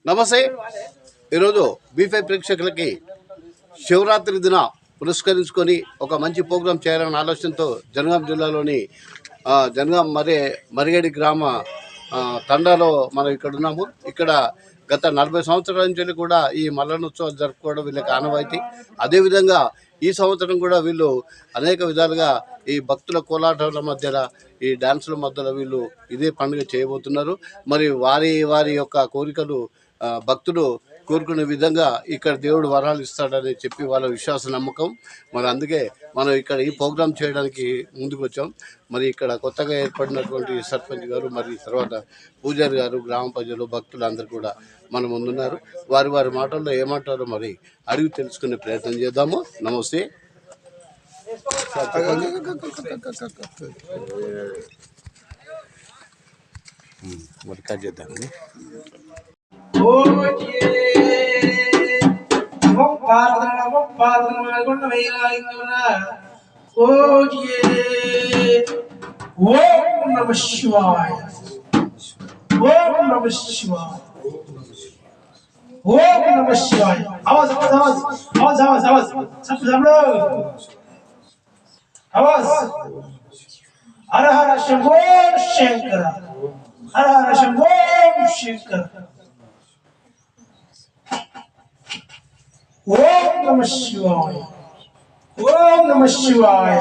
నమస్తే. ఈరోజు బీ5 ప్రేక్షకులకి శివరాత్రి దిన పురస్కరించుకొని ఒక మంచి ప్రోగ్రాం చేయాలనే ఆలోచనతో జనగాం జిల్లాలోని మరిగడి గ్రామ తండాలో మనం ఇక్కడ ఉన్నాము. ఇక్కడ గత 40 సంవత్సరాల నుంచి కూడా ఈ మల్లనోత్సవాలు జరుపుకోవడం వీళ్ళకి ఆనవాయితీ. అదేవిధంగా ఈ సంవత్సరం కూడా వీళ్ళు అనేక విధాలుగా ఈ భక్తుల కోలాటాల మధ్యలో, ఈ డ్యాన్సుల మధ్యలో వీళ్ళు ఇదే పండుగ చేయబోతున్నారు. మరి వారి యొక్క కోరికలు భక్తులు కోరుకునే విధంగా ఇక్కడ దేవుడు వరాలు ఇస్తాడని చెప్పి వాళ్ళ విశ్వాస నమ్మకం. మరి అందుకే మనం ఇక్కడ ఈ ప్రోగ్రాం చేయడానికి ముందుకు వచ్చాం. మరి ఇక్కడ కొత్తగా ఏర్పడినటువంటి సర్పంచ్ గారు, మరి తర్వాత పూజారి గారు, గ్రామ ప్రజలు, భక్తులు అందరూ కూడా మన ముందున్నారు. వారి మాటల్లో ఏమంటారో మరి అడిగి తెలుసుకునే ప్రయత్నం చేద్దాము. నమస్తే. మరి కట్ చేద్దామండి. ఓం నమః శివాయ. ఓం నమః శివాయ. ఓం నమః శివాయ. आवाज सब सामने आवाज. हर हर शंभो शंकर, हर हर शंभो शंकर. ओम नमः शिवाय. ओम नमः शिवाय.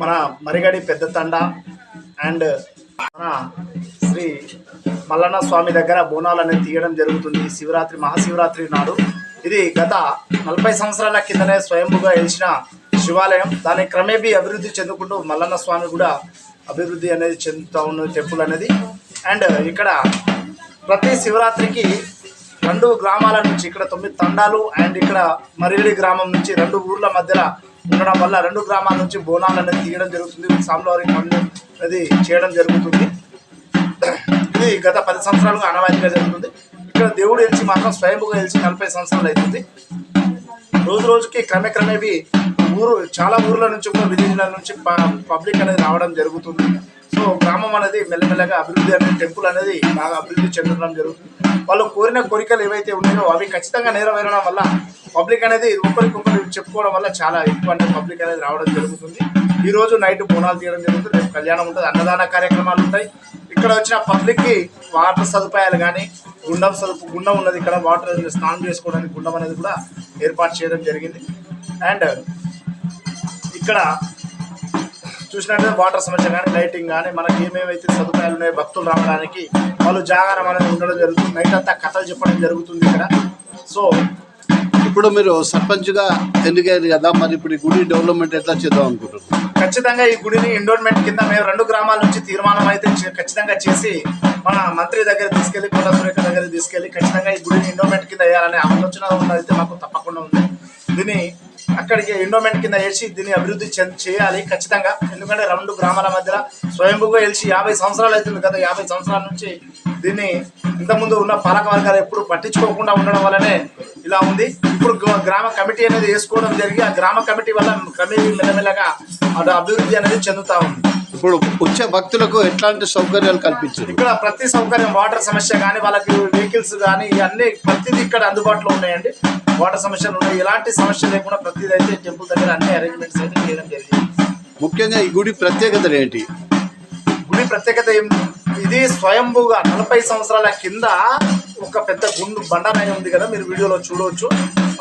మన మరిగడి పెద్ద తండ అండ్ మన శ్రీ మల్లన్న స్వామి దగ్గర బోనాలు అనేది తీయడం జరుగుతుంది శివరాత్రి, మహాశివరాత్రి నాడు. ఇది గత 40 సంవత్సరాల కిందనే స్వయంభుగా వెలిసిన శివాలయం. దాని క్రమేపీ అభివృద్ధి చెందుకుంటూ మల్లన్న స్వామి కూడా అభివృద్ధి అనేది చెందుతూ ఉన్న టెంపుల్ అనేది. అండ్ ఇక్కడ ప్రతి శివరాత్రికి 2 గ్రామాల నుంచి, ఇక్కడ 9 తండాలు అండ్ ఇక్కడ మరిగడి గ్రామం నుంచి 2 ఊర్ల మధ్యలో ఉండడం వల్ల 2 గ్రామాల నుంచి బోనాలు అనేది తీయడం జరుగుతుంది. సాంబ్లవారి పనులు అనేది చేయడం జరుగుతుంది. ఇది గత 10 సంవత్సరాలుగా ఆనవాయితీగా జరుగుతుంది. ఇక్కడ దేవుడు వెలిసి మాత్రం స్వయంభుగా వెలిసి 40 సంవత్సరాలు అవుతుంది. రోజు రోజుకి క్రమేపీ చాలా ఊర్ల నుంచి కూడా విలేజ్ల నుంచి పబ్లిక్ అనేది రావడం జరుగుతుంది. సో గ్రామం అనేది మెల్లమెల్లగా అభివృద్ధి అనేది, టెంపుల్ అనేది బాగా అభివృద్ధి చెందడం జరుగుతుంది. వాళ్ళు కోరిన కోరికలు ఏవైతే ఉన్నాయో అవి ఖచ్చితంగా నెరవేరడం వల్ల పబ్లిక్ అనేది ఒకరికొకరు చెప్పుకోవడం వల్ల చాలా ఎక్కువ అంటే పబ్లిక్ అనేది రావడం జరుగుతుంది. ఈ రోజు నైట్ బోనాలు తీయడం జరుగుతుంది, రేపు కళ్యాణం ఉంటుంది, అన్నదాన కార్యక్రమాలు ఉంటాయి. ఇక్కడ వచ్చిన పబ్లిక్కి వాటర్ సదుపాయాలు కానీ గుండం ఉన్నది, ఇక్కడ వాటర్ స్నానం చేసుకోవడానికి గుండం అనేది కూడా ఏర్పాటు చేయడం జరిగింది. అండ్ ఇక్కడ చూసినట్లయితే వాటర్ సమస్య కానీ లైటింగ్ కానీ మనకి ఏమేమైతే సదుపాయాలు ఉన్నాయో భక్తులు రావడానికి వాళ్ళు జాగారం అనేది ఉండడం జరుగుతుంది. నైట్ అంతా కథలు చెప్పడం జరుగుతుంది ఇక్కడ. సో ఇప్పుడు మీరు సర్పంచ్గా ఎన్నికైంది కదా, మరి ఇప్పుడు ఈ గుడి డెవలప్మెంట్ ఎట్లా చేద్దాం అనుకుంటున్నారు? ఖచ్చితంగా ఈ గుడిని ఎండోర్మెంట్ కింద మేము 2 గ్రామాల నుంచి తీర్మానం అయితే ఖచ్చితంగా చేసి మన మంత్రి దగ్గర తీసుకెళ్లి కొండ సురేఖ దగ్గర తీసుకెళ్లి ఖచ్చితంగా ఈ గుడిని ఎండోర్మెంట్ కింద వేయాలనే ఆలోచన ఉన్నదైతే మాకు తప్పకుండా ఉంది. దీన్ని అక్కడికి ఎండోమెంట్ కింద వేసి దీన్ని అభివృద్ధి చేయాలి ఖచ్చితంగా. ఎందుకంటే 2 గ్రామాల మధ్యలో స్వయంభూగా గెలిచి 50 సంవత్సరాలు అవుతుంది కదా. 50 సంవత్సరాల నుంచి దీన్ని ఇంతకుముందు ఉన్న పాలక వర్గాలు ఎప్పుడు పట్టించుకోకుండా ఉండడం వల్లనే ఇలా ఉంది. ఇప్పుడు గ్రామ కమిటీ అనేది వేసుకోవడం జరిగి ఆ గ్రామ కమిటీ వల్ల కమిటీ మెల్లమెల్లగా అభివృద్ధి అనేది చెందుతా ఉంది. ఇప్పుడు వచ్చే భక్తులకు ఎట్లాంటి సౌకర్యాలు కల్పించారు? ఇక్కడ ప్రతి సౌకర్యం, వాటర్ సమస్య కానీ వాళ్ళకి వెహికల్స్ కానీ ఇవన్నీ ప్రతిదీ ఇక్కడ అందుబాటులో ఉన్నాయండి. వాటర్ సమస్యలు ఉన్నాయి, ఎలాంటి సమస్య లేకుండా ప్రతిదీ అయితే టెంపుల్ దగ్గర అన్ని అరేంజ్మెంట్స్ అయితే చేయడం జరిగింది. ముఖ్యంగా ఈ గుడి ప్రత్యేకతలు ఏంటి? గుడి ప్రత్యేకత ఇది స్వయంభూగా 40 సంవత్సరాల కింద ఒక పెద్ద బండరాయి ఉంది కదా, మీరు వీడియోలో చూడవచ్చు.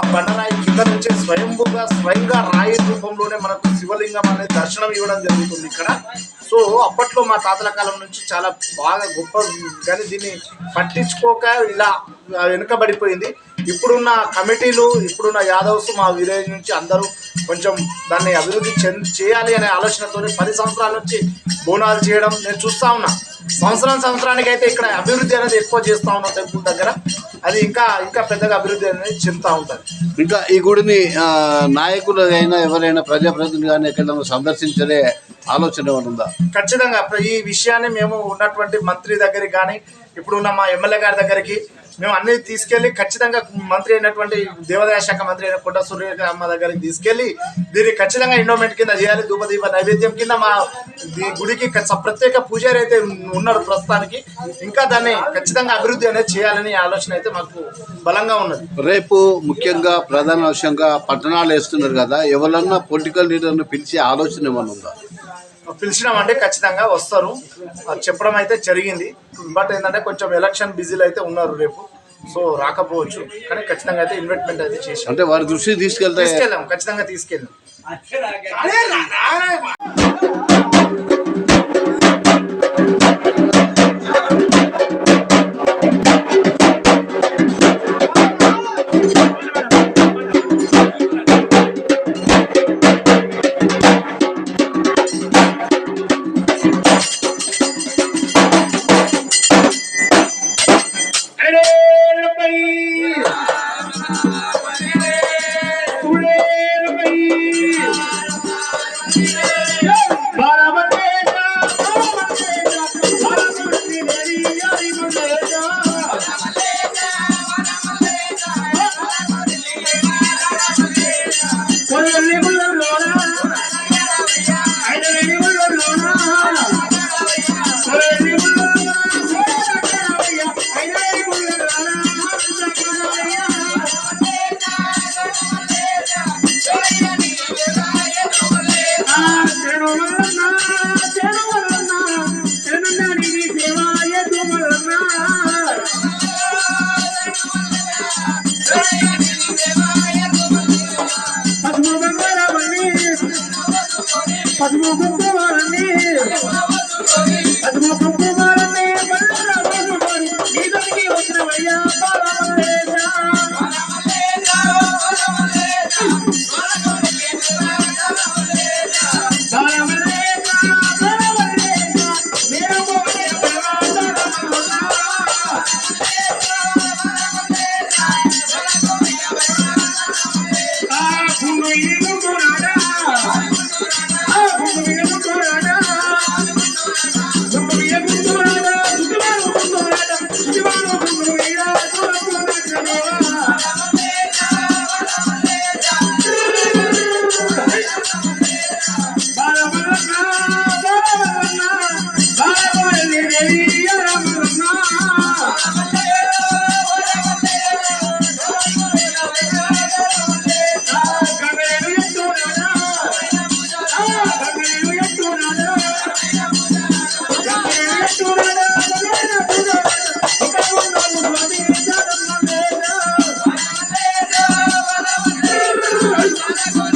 ఆ బండరాయి కింద నుంచి స్వయంగా రాయి రూపంలోనే మనకు శివలింగం అనేది దర్శనం ఇవ్వడం జరుగుతుంది ఇక్కడ. సో అప్పట్లో మా తాతల కాలం నుంచి చాలా బాగా గొప్ప, కానీ దీన్ని పట్టించుకోక ఇలా వెనుకబడిపోయింది. ఇప్పుడున్న కమిటీలు, ఇప్పుడున్న యాదవ్స్ మా విలేజ్ నుంచి అందరూ కొంచెం దాన్ని అభివృద్ధి చేయాలి అనే ఆలోచనతో 10 సంవత్సరాల నుంచి బోనాలు చేయడం నేను చూస్తూ ఉన్నా. సంవత్సరానికి అయితే ఇక్కడ అభివృద్ధి అనేది ఎక్కువ చేస్తూ ఉన్నాం టెంపుల్ దగ్గర. అది ఇంకా పెద్దగా అభివృద్ధి అనేది చెందుతూ ఉంటుంది. ఇంకా ఈ గుడిని నాయకులు అయినా ఎవరైనా ప్రజాప్రతినిధులు కానీ ఎక్కడైనా సందర్శించే ఆలోచన ఉందా? ఖచ్చితంగా ఈ విషయాన్ని మేము ఉన్నటువంటి మంత్రి దగ్గరికి కానీ ఇప్పుడున్న మా ఎమ్మెల్యే గారి దగ్గరికి మేము అన్ని తీసుకెళ్లి ఖచ్చితంగా మంత్రి అయినటువంటి దేవాదాయ శాఖ మంత్రి అయిన కొండ సురేఖ అమ్మ దగ్గరికి తీసుకెళ్లి దీన్ని ఖచ్చితంగా ఎండోమెంట్ కింద చేయాలి. ధూపదీప నైవేద్యం కింద మా గుడికి ప్రత్యేక పూజారి అయితే ఉన్నాడు ప్రస్తుతానికి. ఇంకా దాన్ని ఖచ్చితంగా అభివృద్ధి అనేది చేయాలని ఆలోచన అయితే మాకు బలంగా ఉన్నది. రేపు ముఖ్యంగా ప్రధాన అంశంగా పట్టణాలు వేస్తున్నారు కదా, ఎవరన్నా పొలిటికల్ లీడర్ను పిలిచే ఆలోచన ఏమన్నా ఉందా? పిలిచినామంటే ఖచ్చితంగా వస్తారు, చెప్పడం అయితే జరిగింది. బట్ ఏంటంటే కొంచెం ఎలక్షన్ బిజీలు అయితే ఉన్నారు రేపు, సో రాకపోవచ్చు. కానీ ఖచ్చితంగా అయితే ఇన్వెస్ట్మెంట్ అయితే చేసి అంటే వారి దృష్టికి తీసుకెళ్తాం, ఖచ్చితంగా తీసుకెళ్ళాం. Thank you.